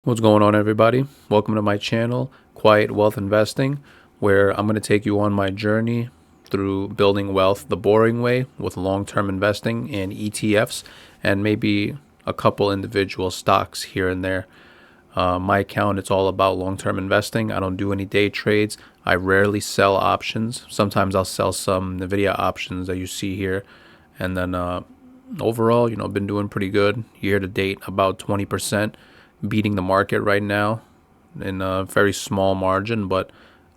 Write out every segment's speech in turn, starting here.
What's going on, everybody? Welcome to my channel, Quiet Wealth Investing, where I'm going to take you on my journey through building wealth the boring way with long-term investing in ETFs and maybe a couple individual stocks here and there. My account, it's all about long-term investing. I don't do any day trades. I rarely sell options. Sometimes I'll sell some NVIDIA options that you see here. And then overall, been doing pretty good. Year to date, about 20%. Beating the market right now in a very small margin, but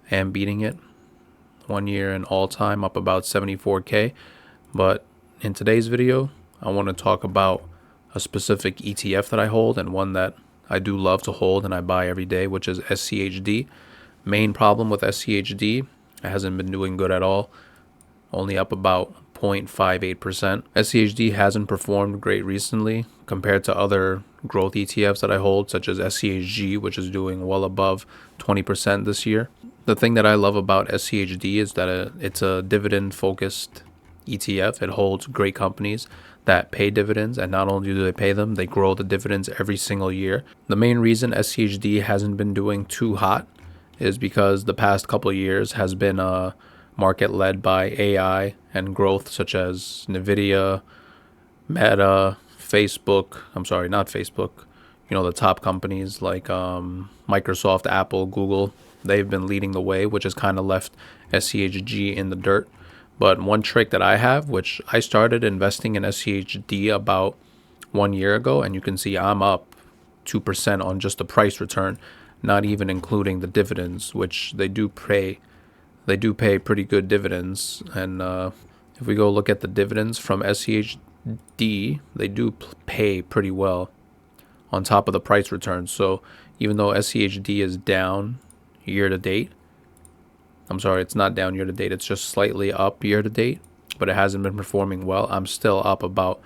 am beating it. 1 year and all time up about 74K. But in today's video, I want to talk about a specific ETF that I hold and one that I do love to hold and I buy every day, which is SCHD. Main problem with SCHD, it hasn't been doing good at all. Only up about 0.58%. SCHD hasn't performed great recently compared to other growth ETFs that I hold, such as SCHD, which is doing well above 20% this year. The thing that I love about SCHD is that it's a dividend-focused ETF. It holds great companies that pay dividends, and not only do they pay them, they grow the dividends every single year. The main reason SCHD hasn't been doing too hot is because the past couple of years has been a market led by AI and growth such as NVIDIA, Meta, Facebook. I'm sorry, not Facebook. The top companies like Microsoft, Apple, Google, they've been leading the way, which has kind of left SCHD in the dirt. But one trick that I have, which I started investing in SCHD about 1 year ago, and you can see I'm up 2% on just the price return, not even including the dividends, which they do pay. They do pay pretty good dividends. And if we go look at the dividends from SCHD, they do pay pretty well on top of the price return. So even though SCHD is down year to date, I'm sorry, it's not down year to date, it's just slightly up year to date, but it hasn't been performing well. I'm still up about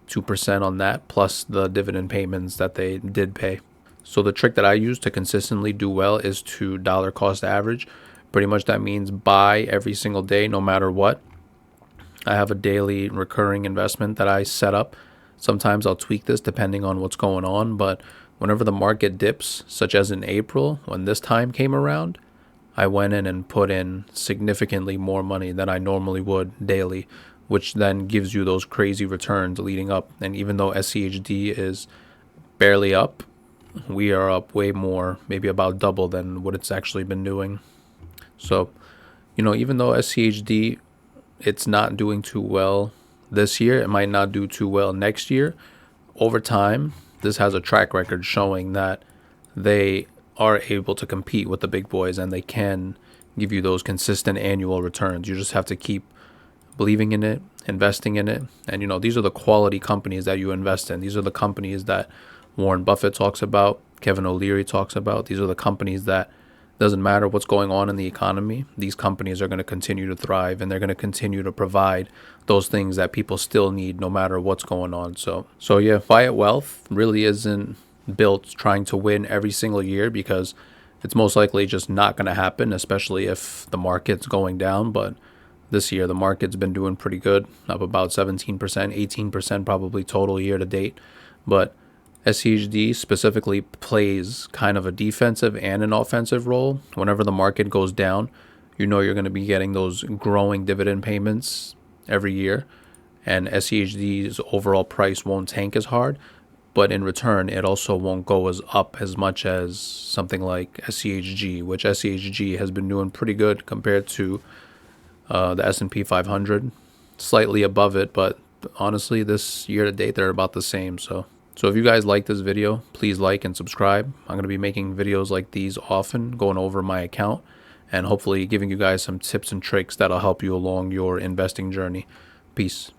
2% on that, plus the dividend payments that they did pay. So the trick that I use to consistently do well is to dollar cost average. Pretty much that means buy every single day, no matter what. I have a daily recurring investment that I set up. Sometimes I'll tweak this depending on what's going on, but whenever the market dips, such as in April, when this time came around, I went in and put in significantly more money than I normally would daily, which then gives you those crazy returns leading up. And even though SCHD is barely up, we are up way more, maybe about double than what it's actually been doing. So, even though SCHD, it's not doing too well this year, it might not do too well next year. Over time, this has a track record showing that they are able to compete with the big boys and they can give you those consistent annual returns. You just have to keep believing in it, investing in it. And, these are the quality companies that you invest in. These are the companies that Warren Buffett talks about, Kevin O'Leary talks about. These are the companies that doesn't matter what's going on in the economy, these companies are going to continue to thrive and they're going to continue to provide those things that people still need no matter what's going on. So yeah, quiet wealth really isn't built trying to win every single year, because it's most likely just not going to happen, especially if the market's going down. But this year, the market's been doing pretty good, up about 17%, 18% probably total year to date. But SCHD specifically plays kind of a defensive and an offensive role. Whenever the market goes down, you're going to be getting those growing dividend payments every year, and SCHD's overall price won't tank as hard, but in return, it also won't go up as much as something like SCHG, which SCHG has been doing pretty good compared to the S&P 500, slightly above it, but honestly, this year to date, they're about the same. So if you guys like this video, please like and subscribe. I'm going to be making videos like these often, going over my account and hopefully giving you guys some tips and tricks that'll help you along your investing journey. Peace.